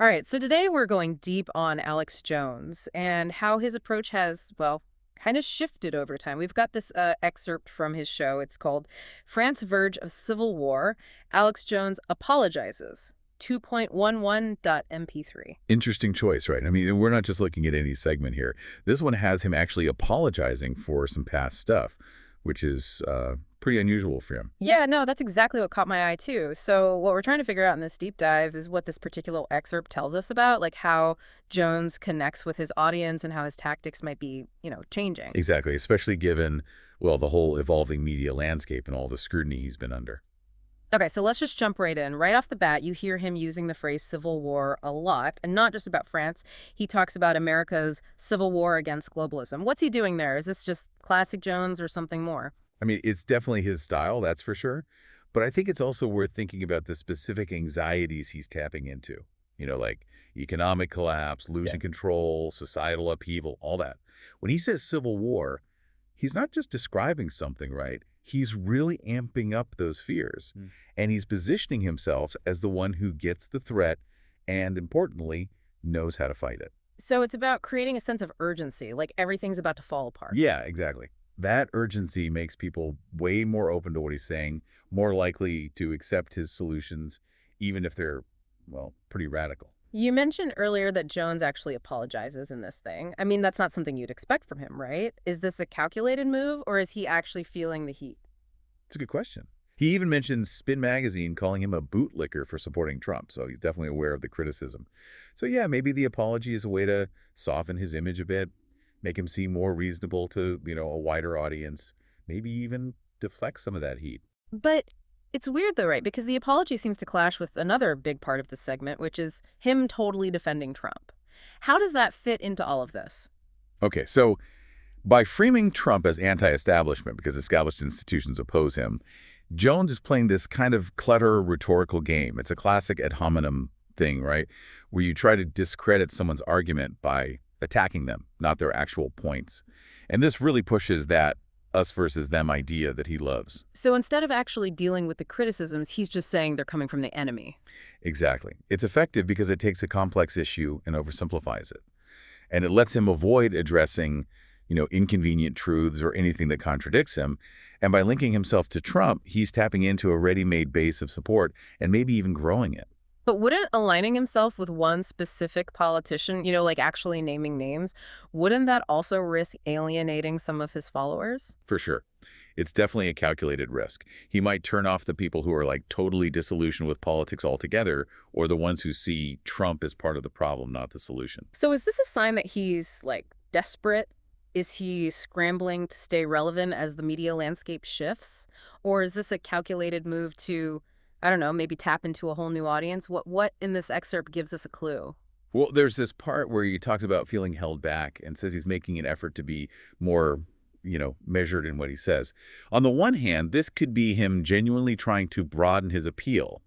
All right, so today we're going deep on Alex Jones and how his approach has, well, kind of shifted over time. We've got this excerpt from his show. It's called France Verge of Civil War. Alex Jones apologizes. 2.11.mp3. Interesting choice, right? I mean, we're not just looking at any segment here. This one has him actually apologizing for some past stuff, which is pretty unusual for him. Yeah, no, that's exactly what caught my eye too. So what we're trying to figure out in this deep dive is what this particular excerpt tells us about, like how Jones connects with his audience and how his tactics might be, changing. Exactly, especially given, well, the whole evolving media landscape and all the scrutiny he's been under. Okay, so let's just jump right in. Right off the bat, you hear him using the phrase civil war a lot, and not just about France. He talks about America's civil war against globalism. What's he doing there? Is this just classic Jones or something more? I mean, it's definitely his style, that's for sure. But I think it's also worth thinking about the specific anxieties he's tapping into. Like economic collapse, losing control, societal upheaval, all that. When he says civil war, he's not just describing something, right? He's really amping up those fears. And he's positioning himself as the one who gets the threat and, importantly, knows how to fight it. So it's about creating a sense of urgency, like everything's about to fall apart. Yeah, exactly. That urgency makes people way more open to what he's saying, more likely to accept his solutions, even if they're, well, pretty radical. You mentioned earlier that Jones actually apologizes in this thing. I mean, that's not something you'd expect from him, right? Is this a calculated move, or is he actually feeling the heat? It's a good question. He even mentions Spin Magazine calling him a bootlicker for supporting Trump, so he's definitely aware of the criticism. So yeah, maybe the apology is a way to soften his image a bit, make him seem more reasonable to, a wider audience, maybe even deflect some of that heat. But it's weird though, right? Because the apology seems to clash with another big part of the segment, which is him totally defending Trump. How does that fit into all of this? Okay, so by framing Trump as anti-establishment because established institutions oppose him, Jones is playing this kind of clever rhetorical game. It's a classic ad hominem thing, right? Where you try to discredit someone's argument by attacking them, not their actual points. And this really pushes that us versus them idea that he loves. So instead of actually dealing with the criticisms, he's just saying they're coming from the enemy. Exactly. It's effective because it takes a complex issue and oversimplifies it. And it lets him avoid addressing, inconvenient truths or anything that contradicts him. And by linking himself to Trump, he's tapping into a ready-made base of support and maybe even growing it. But wouldn't aligning himself with one specific politician, like actually naming names, wouldn't that also risk alienating some of his followers? For sure. It's definitely a calculated risk. He might turn off the people who are like totally disillusioned with politics altogether, or the ones who see Trump as part of the problem, not the solution. So is this a sign that he's like desperate? Is he scrambling to stay relevant as the media landscape shifts? Or is this a calculated move to, I don't know, maybe tap into a whole new audience? What in this excerpt gives us a clue? Well, there's this part where he talks about feeling held back and says he's making an effort to be more, measured in what he says. On the one hand, this could be him genuinely trying to broaden his appeal,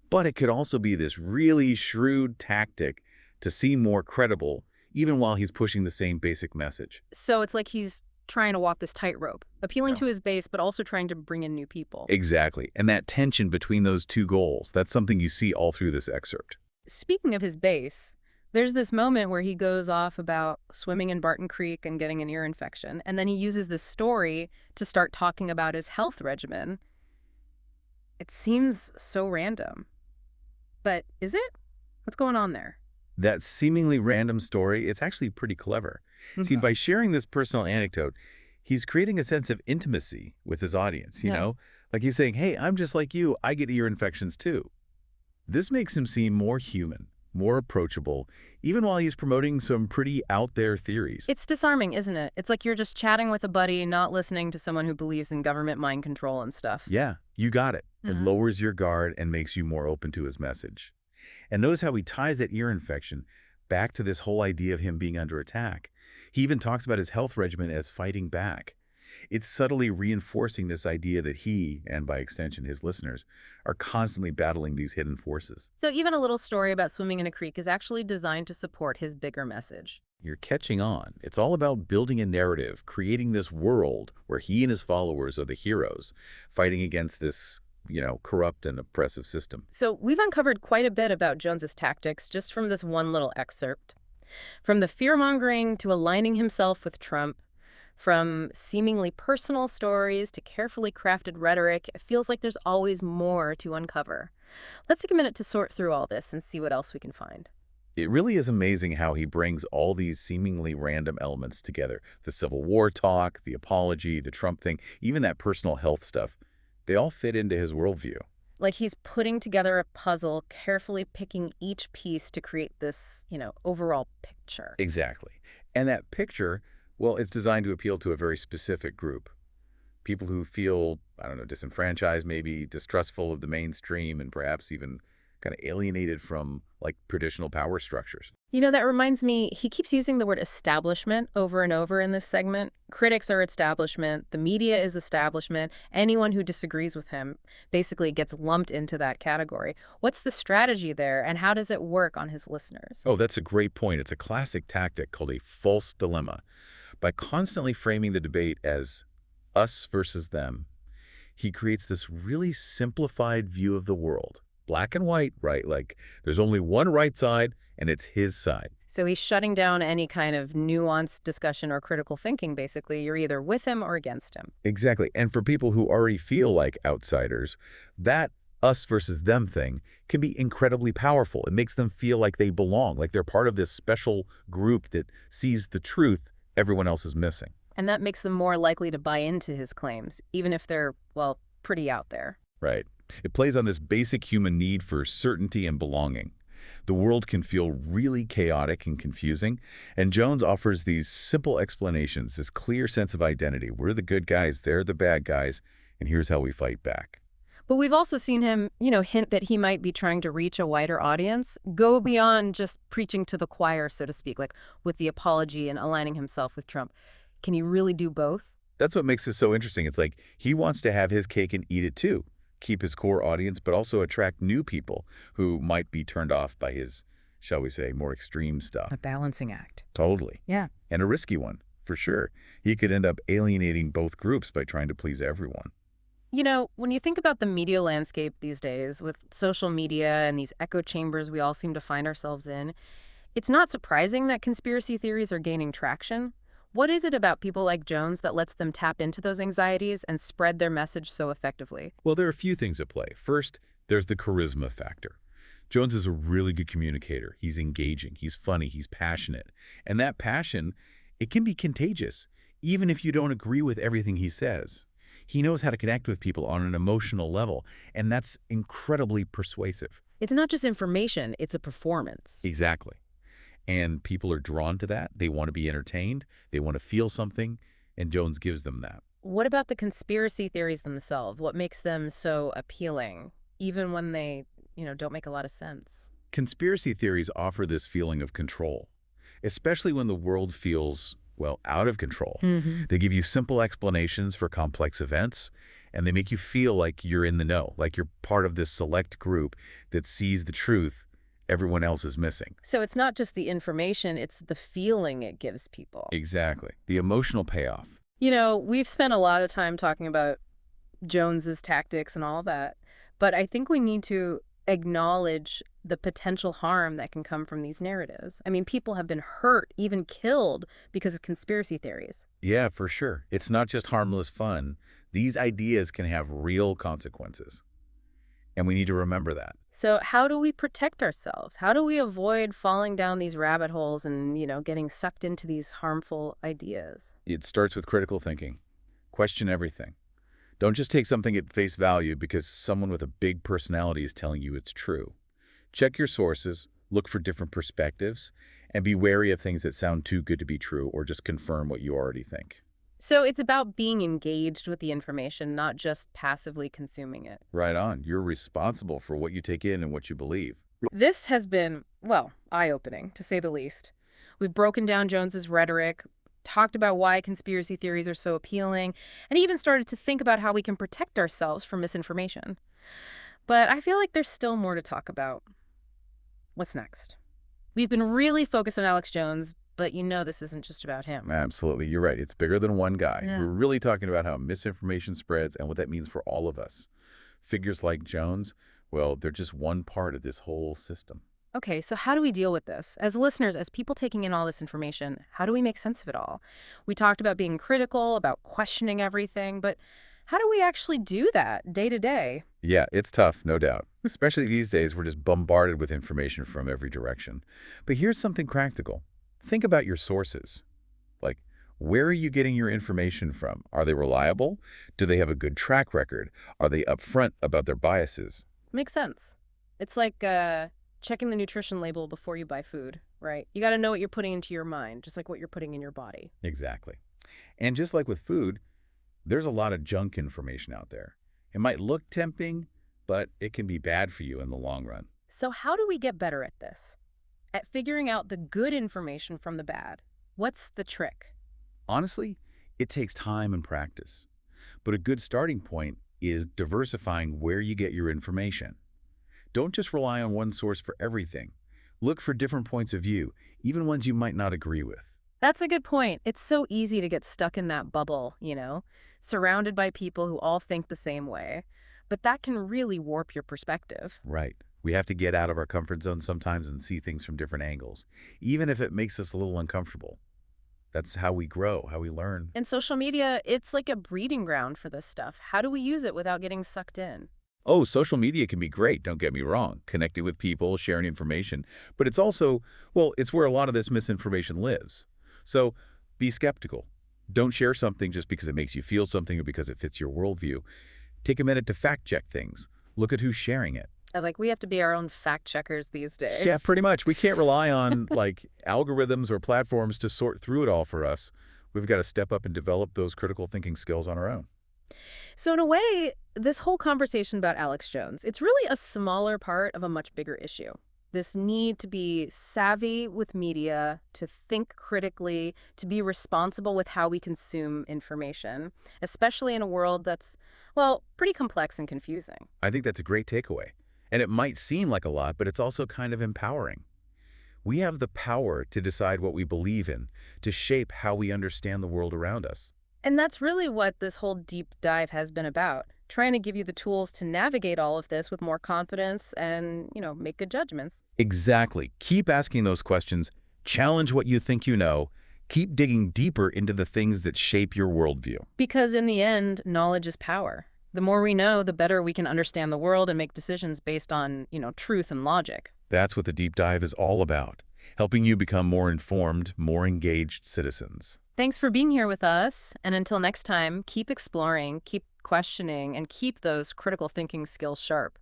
but it could also be this really shrewd tactic to seem more credible, even while he's pushing the same basic message. So it's like he's trying to walk this tightrope, appealing to his base, but also trying to bring in new people. Exactly. And that tension between those two goals, that's something you see all through this excerpt. Speaking of his base, there's this moment where he goes off about swimming in Barton Creek and getting an ear infection, and then he uses this story to start talking about his health regimen. It seems so random. But is it? What's going on there? That seemingly random story, it's actually pretty clever. See, by sharing this personal anecdote, he's creating a sense of intimacy with his audience, Like he's saying, hey, I'm just like you. I get ear infections too. This makes him seem more human, more approachable, even while he's promoting some pretty out there theories. It's disarming, isn't it? It's like you're just chatting with a buddy, not listening to someone who believes in government mind control and stuff. Yeah, you got it. It lowers your guard and makes you more open to his message. And notice how he ties that ear infection back to this whole idea of him being under attack. He even talks about his health regimen as fighting back. It's subtly reinforcing this idea that he, and by extension his listeners, are constantly battling these hidden forces. So even a little story about swimming in a creek is actually designed to support his bigger message. You're catching on. It's all about building a narrative, creating this world where he and his followers are the heroes, fighting against this corrupt and oppressive system. So we've uncovered quite a bit about Jones's tactics just from this one little excerpt. From the fear-mongering to aligning himself with Trump, from seemingly personal stories to carefully crafted rhetoric, it feels like there's always more to uncover. Let's take a minute to sort through all this and see what else we can find. It really is amazing how he brings all these seemingly random elements together. The Civil War talk, the apology, the Trump thing, even that personal health stuff. They all fit into his worldview. Like he's putting together a puzzle, carefully picking each piece to create this, overall picture. Exactly. And that picture, well, it's designed to appeal to a very specific group. People who feel, I don't know, disenfranchised, maybe distrustful of the mainstream, and perhaps even kind of alienated from like traditional power structures. That reminds me, he keeps using the word establishment over and over in this segment. Critics are establishment, the media is establishment, anyone who disagrees with him basically gets lumped into that category. What's the strategy there, and how does it work on his listeners? Oh, that's a great point. It's a classic tactic called a false dilemma. By constantly framing the debate as us versus them, he creates this really simplified view of the world. Black and white, right? Like there's only one right side, and it's his side. So he's shutting down any kind of nuanced discussion or critical thinking, basically. You're either with him or against him. Exactly. And for people who already feel like outsiders, that us versus them thing can be incredibly powerful. It makes them feel like they belong, like they're part of this special group that sees the truth everyone else is missing. And that makes them more likely to buy into his claims, even if they're, well, pretty out there. Right. It plays on this basic human need for certainty and belonging. The world can feel really chaotic and confusing, and Jones offers these simple explanations, this clear sense of identity. We're the good guys, they're the bad guys, and here's how we fight back. But we've also seen him, hint that he might be trying to reach a wider audience, go beyond just preaching to the choir, so to speak, like with the apology and aligning himself with Trump. Can he really do both? That's what makes this so interesting. It's like he wants to have his cake and eat it too. Keep his core audience, but also attract new people who might be turned off by his, shall we say, more extreme stuff. A balancing act. Totally. Yeah. And a risky one, for sure. He could end up alienating both groups by trying to please everyone. When you think about the media landscape these days, with social media and these echo chambers we all seem to find ourselves in, it's not surprising that conspiracy theories are gaining traction. What is it about people like Jones that lets them tap into those anxieties and spread their message so effectively? Well, there are a few things at play. First, there's the charisma factor. Jones is a really good communicator. He's engaging, he's funny, he's passionate. And that passion, it can be contagious, even if you don't agree with everything he says. He knows how to connect with people on an emotional level, and that's incredibly persuasive. It's not just information, it's a performance. Exactly. And people are drawn to that. They want to be entertained. They want to feel something, and Jones gives them that. What about the conspiracy theories themselves? What makes them so appealing, even when they, don't make a lot of sense? Conspiracy theories offer this feeling of control, especially when the world feels, well, out of control. They give you simple explanations for complex events, and they make you feel like you're in the know, like you're part of this select group that sees the truth everyone else is missing. So it's not just the information, it's the feeling it gives people. Exactly. The emotional payoff. We've spent a lot of time talking about Jones's tactics and all that, but I think we need to acknowledge the potential harm that can come from these narratives. I mean, people have been hurt, even killed, because of conspiracy theories. Yeah, for sure. It's not just harmless fun. These ideas can have real consequences. And we need to remember that. So how do we protect ourselves? How do we avoid falling down these rabbit holes and, getting sucked into these harmful ideas? It starts with critical thinking. Question everything. Don't just take something at face value because someone with a big personality is telling you it's true. Check your sources, look for different perspectives, and be wary of things that sound too good to be true or just confirm what you already think. So it's about being engaged with the information, not just passively consuming it. Right on. You're responsible for what you take in and what you believe. This has been, well, eye-opening, to say the least. We've broken down Jones's rhetoric, talked about why conspiracy theories are so appealing, and even started to think about how we can protect ourselves from misinformation. But I feel like there's still more to talk about. What's next? We've been really focused on Alex Jones, but this isn't just about him. Absolutely. You're right. It's bigger than one guy. Yeah. We're really talking about how misinformation spreads and what that means for all of us. Figures like Jones, well, they're just one part of this whole system. Okay, so how do we deal with this? As listeners, as people taking in all this information, how do we make sense of it all? We talked about being critical, about questioning everything, but how do we actually do that day to day? Yeah, it's tough, no doubt. Especially these days, we're just bombarded with information from every direction. But here's something practical. Think about your sources. Like, where are you getting your information from? Are they reliable? Do they have a good track record? Are they upfront about their biases? Makes sense. It's like checking the nutrition label before you buy food, right? You got to know what you're putting into your mind, just like what you're putting in your body. Exactly. And just like with food, there's a lot of junk information out there. It might look tempting, but it can be bad for you in the long run. So, how do we get better at this? At figuring out the good information from the bad? What's the trick? Honestly, it takes time and practice. But a good starting point is diversifying where you get your information. Don't just rely on one source for everything. Look for different points of view, even ones you might not agree with. That's a good point. It's so easy to get stuck in that bubble, surrounded by people who all think the same way. But that can really warp your perspective. Right. We have to get out of our comfort zone sometimes and see things from different angles, even if it makes us a little uncomfortable. That's how we grow, how we learn. And social media, it's like a breeding ground for this stuff. How do we use it without getting sucked in? Oh, social media can be great, don't get me wrong, connecting with people, sharing information, but it's also, well, it's where a lot of this misinformation lives. So be skeptical. Don't share something just because it makes you feel something or because it fits your worldview. Take a minute to fact check things. Look at who's sharing it. Like, we have to be our own fact checkers these days. Yeah, pretty much. We can't rely on like algorithms or platforms to sort through it all for us. We've got to step up and develop those critical thinking skills on our own. So, in a way, this whole conversation about Alex Jones, it's really a smaller part of a much bigger issue. This need to be savvy with media, to think critically, to be responsible with how we consume information, especially in a world that's, well, pretty complex and confusing. I think that's a great takeaway. And it might seem like a lot, but it's also kind of empowering. We have the power to decide what we believe in, to shape how we understand the world around us. And that's really what this whole deep dive has been about, trying to give you the tools to navigate all of this with more confidence and, make good judgments. Exactly. Keep asking those questions. Challenge what you think you know. Keep digging deeper into the things that shape your worldview. Because in the end, knowledge is power. The more we know, the better we can understand the world and make decisions based on, truth and logic. That's what the deep dive is all about, helping you become more informed, more engaged citizens. Thanks for being here with us. And until next time, keep exploring, keep questioning, and keep those critical thinking skills sharp.